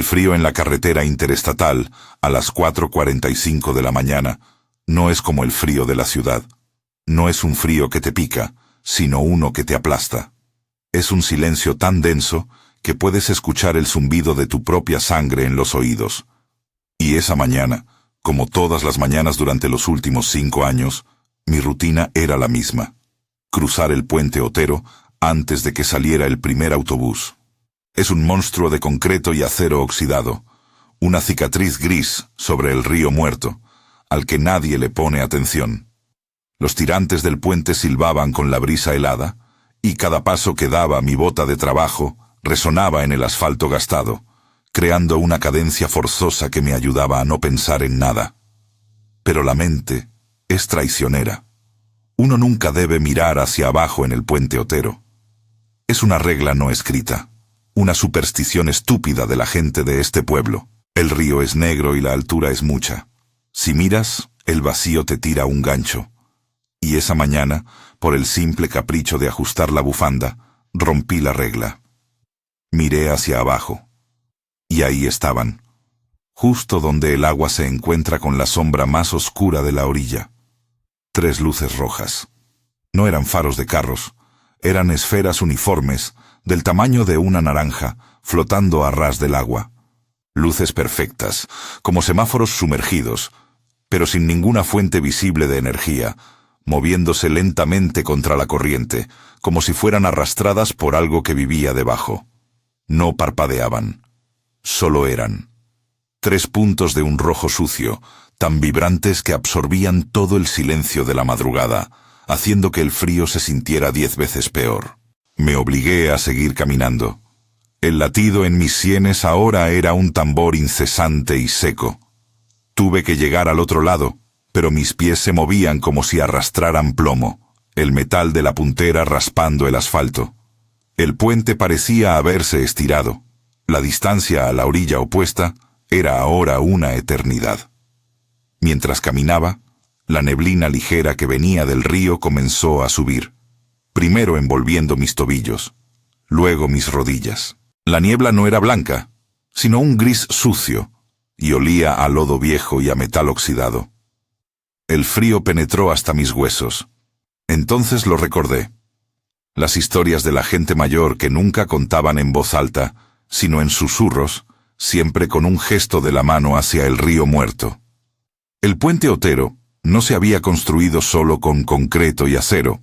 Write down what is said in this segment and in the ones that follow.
El frío en la carretera interestatal, a las 4:45 de la mañana, no es como el frío de la ciudad. No es un frío que te pica, sino uno que te aplasta. Es un silencio tan denso que puedes escuchar el zumbido de tu propia sangre en los oídos. Y esa mañana, como todas las mañanas durante los últimos 5 años, mi rutina era la misma: cruzar el puente Otero antes de que saliera el primer autobús. Es un monstruo de concreto y acero oxidado, una cicatriz gris sobre el río muerto, al que nadie le pone atención. Los tirantes del puente silbaban con la brisa helada, y cada paso que daba mi bota de trabajo resonaba en el asfalto gastado, creando una cadencia forzosa que me ayudaba a no pensar en nada. Pero la mente es traicionera. Uno nunca debe mirar hacia abajo en el puente Otero. Es una regla no escrita, una superstición estúpida de la gente de este pueblo. El río es negro y la altura es mucha. Si miras, el vacío te tira un gancho. Y esa mañana, por el simple capricho de ajustar la bufanda, rompí la regla. Miré hacia abajo. Y ahí estaban, justo donde el agua se encuentra con la sombra más oscura de la orilla. 3 luces rojas. No eran faros de carros, eran esferas uniformes, del tamaño de una naranja, flotando a ras del agua. Luces perfectas, como semáforos sumergidos, pero sin ninguna fuente visible de energía, moviéndose lentamente contra la corriente, como si fueran arrastradas por algo que vivía debajo. No parpadeaban, solo eran 3 puntos de un rojo sucio, tan vibrantes que absorbían todo el silencio de la madrugada, haciendo que el frío se sintiera 10 veces peor. Me obligué a seguir caminando. El latido en mis sienes ahora era un tambor incesante y seco. Tuve que llegar al otro lado, pero mis pies se movían como si arrastraran plomo, el metal de la puntera raspando el asfalto. El puente parecía haberse estirado. La distancia a la orilla opuesta era ahora una eternidad. Mientras caminaba, la neblina ligera que venía del río comenzó a subir, primero envolviendo mis tobillos, luego mis rodillas. La niebla no era blanca, sino un gris sucio, y olía a lodo viejo y a metal oxidado. El frío penetró hasta mis huesos. Entonces lo recordé. Las historias de la gente mayor que nunca contaban en voz alta, sino en susurros, siempre con un gesto de la mano hacia el río muerto. El puente Otero no se había construido solo con concreto y acero.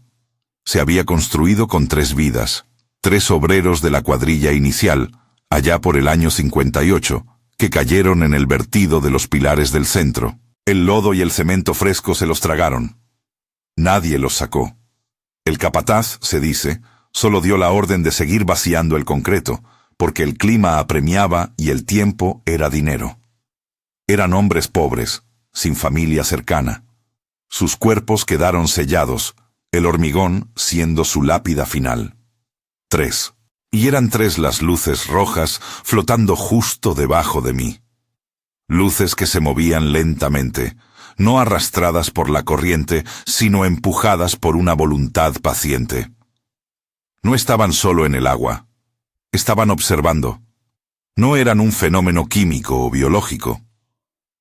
Se había construido con 3 vidas, 3 obreros de la cuadrilla inicial, allá por el año 58, que cayeron en el vertido de los pilares del centro. El lodo y el cemento fresco se los tragaron. Nadie los sacó. El capataz, se dice, solo dio la orden de seguir vaciando el concreto, porque el clima apremiaba y el tiempo era dinero. Eran hombres pobres, sin familia cercana. Sus cuerpos quedaron sellados, el hormigón siendo su lápida final. 3. Y eran 3 las luces rojas flotando justo debajo de mí. Luces que se movían lentamente, no arrastradas por la corriente, sino empujadas por una voluntad paciente. No estaban solo en el agua, estaban observando. No eran un fenómeno químico o biológico.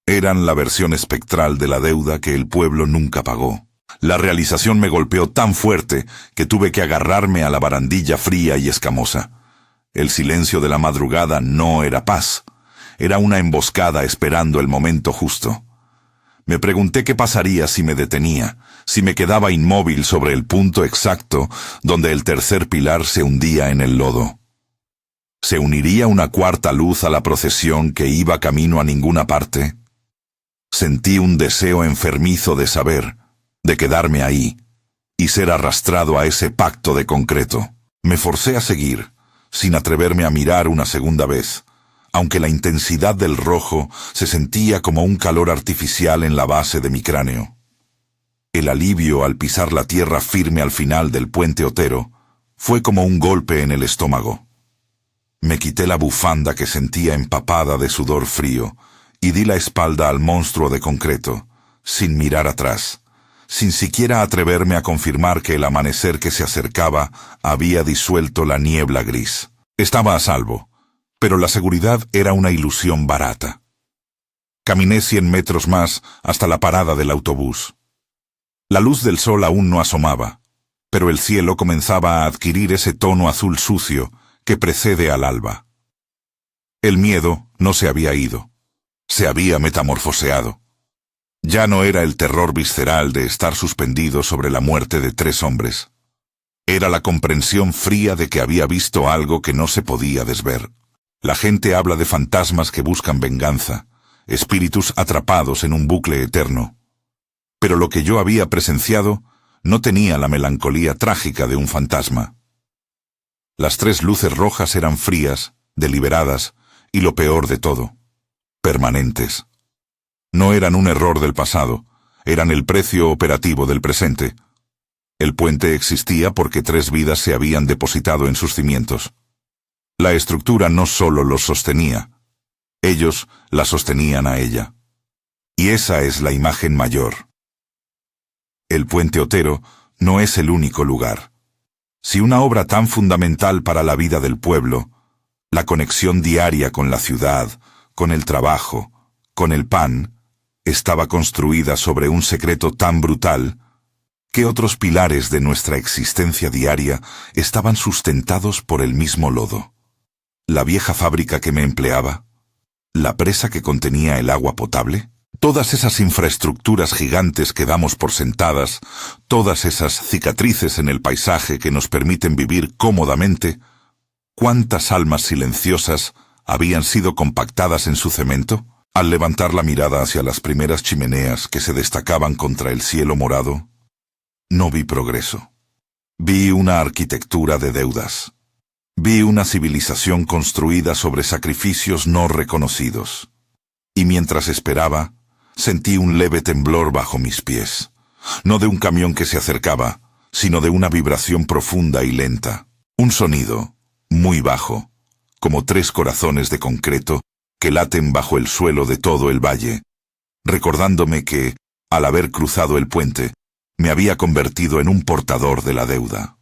Eran la versión espectral de la deuda que el pueblo nunca pagó. La realización me golpeó tan fuerte que tuve que agarrarme a la barandilla fría y escamosa. El silencio de la madrugada no era paz. Era una emboscada esperando el momento justo. Me pregunté qué pasaría si me detenía, si me quedaba inmóvil sobre el punto exacto donde el tercer pilar se hundía en el lodo. ¿Se uniría una cuarta luz a la procesión que iba camino a ninguna parte? Sentí un deseo enfermizo de saber, de quedarme ahí, y ser arrastrado a ese pacto de concreto. Me forcé a seguir, sin atreverme a mirar una segunda vez, aunque la intensidad del rojo se sentía como un calor artificial en la base de mi cráneo. El alivio al pisar la tierra firme al final del puente Otero fue como un golpe en el estómago. Me quité la bufanda que sentía empapada de sudor frío y di la espalda al monstruo de concreto, sin mirar atrás, sin siquiera atreverme a confirmar que el amanecer que se acercaba había disuelto la niebla gris. Estaba a salvo. Pero la seguridad era una ilusión barata. Caminé 100 metros más hasta la parada del autobús. La luz del sol aún no asomaba, pero el cielo comenzaba a adquirir ese tono azul sucio que precede al alba. El miedo no se había ido, se había metamorfoseado. Ya no era el terror visceral de estar suspendido sobre la muerte de 3 hombres. Era la comprensión fría de que había visto algo que no se podía desver. La gente habla de fantasmas que buscan venganza, espíritus atrapados en un bucle eterno. Pero lo que yo había presenciado no tenía la melancolía trágica de un fantasma. Las 3 luces rojas eran frías, deliberadas, y lo peor de todo, permanentes. No eran un error del pasado, eran el precio operativo del presente. El puente existía porque 3 vidas se habían depositado en sus cimientos. La estructura no solo los sostenía, ellos la sostenían a ella. Y esa es la imagen mayor. El puente Otero no es el único lugar. Si una obra tan fundamental para la vida del pueblo, la conexión diaria con la ciudad, con el trabajo, con el pan, estaba construida sobre un secreto tan brutal, ¿qué otros pilares de nuestra existencia diaria estaban sustentados por el mismo lodo? ¿La vieja fábrica que me empleaba? ¿La presa que contenía el agua potable? Todas esas infraestructuras gigantes que damos por sentadas, todas esas cicatrices en el paisaje que nos permiten vivir cómodamente, ¿cuántas almas silenciosas habían sido compactadas en su cemento? Al levantar la mirada hacia las primeras chimeneas que se destacaban contra el cielo morado, no vi progreso. Vi una arquitectura de deudas. Vi una civilización construida sobre sacrificios no reconocidos. Y mientras esperaba, sentí un leve temblor bajo mis pies. No de un camión que se acercaba, sino de una vibración profunda y lenta. Un sonido, muy bajo, como 3 corazones de concreto que laten bajo el suelo de todo el valle, recordándome que, al haber cruzado el puente, me había convertido en un portador de la deuda.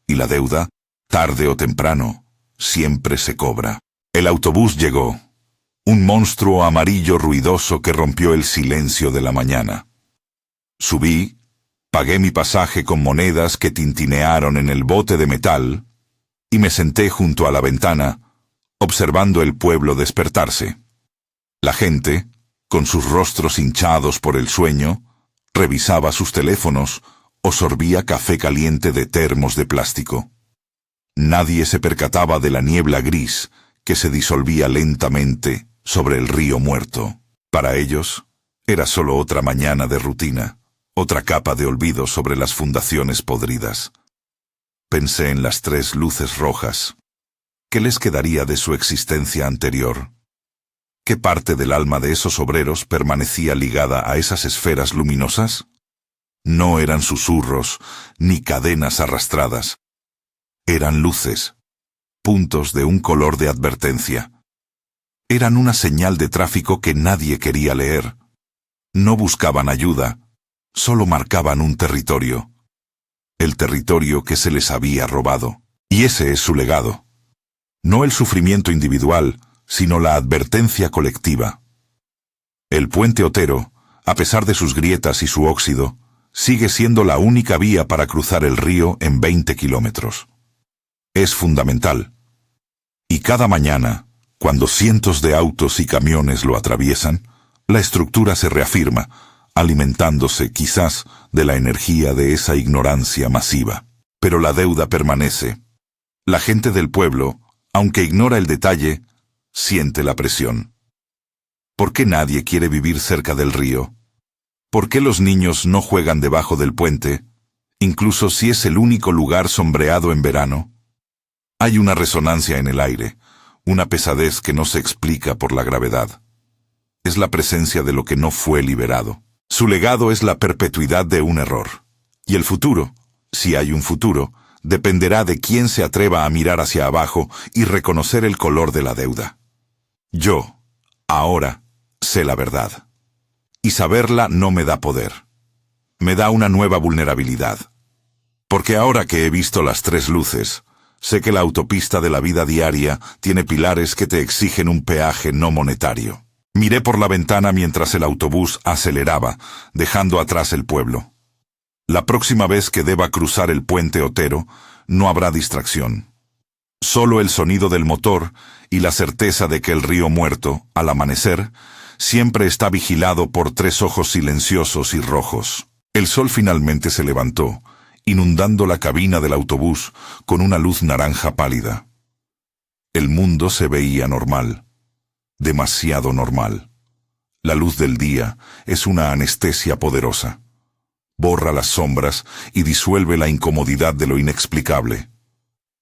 Y la deuda, tarde o temprano, siempre se cobra. El autobús llegó, un monstruo amarillo ruidoso que rompió el silencio de la mañana. Subí, pagué mi pasaje con monedas que tintinearon en el bote de metal, y me senté junto a la ventana, observando el pueblo despertarse. La gente, con sus rostros hinchados por el sueño, revisaba sus teléfonos o sorbía café caliente de termos de plástico. Nadie se percataba de la niebla gris que se disolvía lentamente sobre el río muerto. Para ellos, era solo otra mañana de rutina, otra capa de olvido sobre las fundaciones podridas. Pensé en las 3 luces rojas. ¿Qué les quedaría de su existencia anterior? ¿Qué parte del alma de esos obreros permanecía ligada a esas esferas luminosas? No eran susurros, ni cadenas arrastradas. Eran luces, puntos de un color de advertencia. Eran una señal de tráfico que nadie quería leer. No buscaban ayuda, solo marcaban un territorio. El territorio que se les había robado. Y ese es su legado. No el sufrimiento individual, sino la advertencia colectiva. El puente Otero, a pesar de sus grietas y su óxido, sigue siendo la única vía para cruzar el río en 20 kilómetros. Es fundamental. Y cada mañana, cuando cientos de autos y camiones lo atraviesan, la estructura se reafirma, alimentándose quizás de la energía de esa ignorancia masiva. Pero la deuda permanece. La gente del pueblo, aunque ignora el detalle, siente la presión. ¿Por qué nadie quiere vivir cerca del río? ¿Por qué los niños no juegan debajo del puente, incluso si es el único lugar sombreado en verano? Hay una resonancia en el aire, una pesadez que no se explica por la gravedad. Es la presencia de lo que no fue liberado. Su legado es la perpetuidad de un error. Y el futuro, si hay un futuro, dependerá de quién se atreva a mirar hacia abajo y reconocer el color de la deuda. Yo, ahora, sé la verdad. Y saberla no me da poder. Me da una nueva vulnerabilidad. Porque ahora que he visto las 3 luces, Sé que la autopista de la vida diaria tiene pilares que te exigen un peaje no monetario. Miré por la ventana mientras el autobús aceleraba, dejando atrás el pueblo. La próxima vez que deba cruzar el puente Otero, no habrá distracción. Solo el sonido del motor y la certeza de que el río Muerto, al amanecer, siempre está vigilado por 3 ojos silenciosos y rojos. El sol finalmente se levantó, inundando la cabina del autobús con una luz naranja pálida. El mundo se veía normal, demasiado normal. La luz del día es una anestesia poderosa. Borra las sombras y disuelve la incomodidad de lo inexplicable.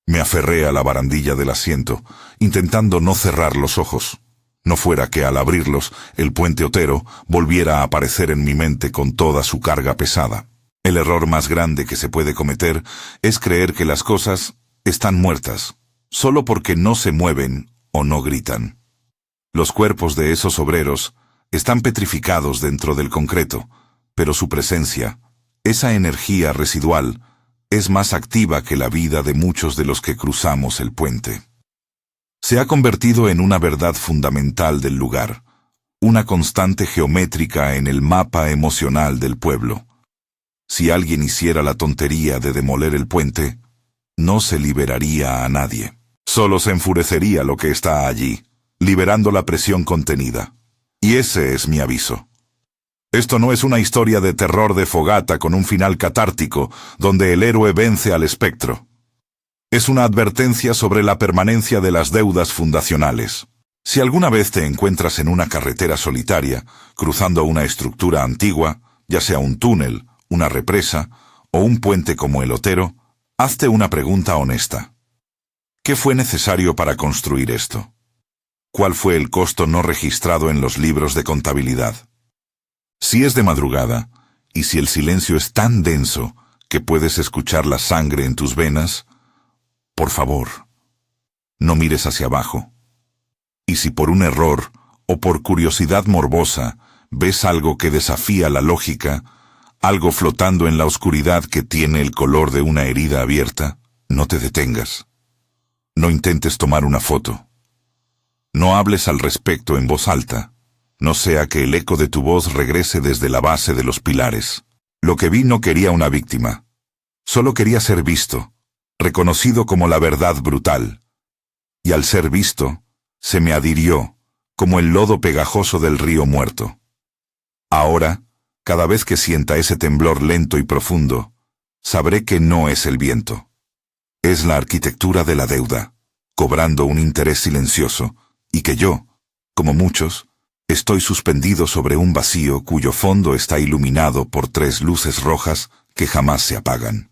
Me aferré a la barandilla del asiento, intentando no cerrar los ojos. No fuera que al abrirlos, el puente Otero volviera a aparecer en mi mente con toda su carga pesada. El error más grande que se puede cometer es creer que las cosas están muertas, solo porque no se mueven o no gritan. Los cuerpos de esos obreros están petrificados dentro del concreto, pero su presencia, esa energía residual, es más activa que la vida de muchos de los que cruzamos el puente. Se ha convertido en una verdad fundamental del lugar, una constante geométrica en el mapa emocional del pueblo. Si alguien hiciera la tontería de demoler el puente, no se liberaría a nadie. Solo se enfurecería lo que está allí, liberando la presión contenida. Y ese es mi aviso. Esto no es una historia de terror de fogata con un final catártico, donde el héroe vence al espectro. Es una advertencia sobre la permanencia de las deudas fundacionales. Si alguna vez te encuentras en una carretera solitaria, cruzando una estructura antigua, ya sea un túnel, una represa o un puente como el Otero, hazte una pregunta honesta. ¿Qué fue necesario para construir esto? ¿Cuál fue el costo no registrado en los libros de contabilidad? Si es de madrugada, y si el silencio es tan denso que puedes escuchar la sangre en tus venas, por favor, no mires hacia abajo. Y si por un error o por curiosidad morbosa ves algo que desafía la lógica, algo flotando en la oscuridad que tiene el color de una herida abierta, no te detengas. No intentes tomar una foto. No hables al respecto en voz alta, no sea que el eco de tu voz regrese desde la base de los pilares. Lo que vi no quería una víctima. Solo quería ser visto, reconocido como la verdad brutal. Y al ser visto, se me adhirió, como el lodo pegajoso del río Muerto. Ahora, cada vez que sienta ese temblor lento y profundo, sabré que no es el viento. Es la arquitectura de la deuda, cobrando un interés silencioso, y que yo, como muchos, estoy suspendido sobre un vacío cuyo fondo está iluminado por 3 luces rojas que jamás se apagan.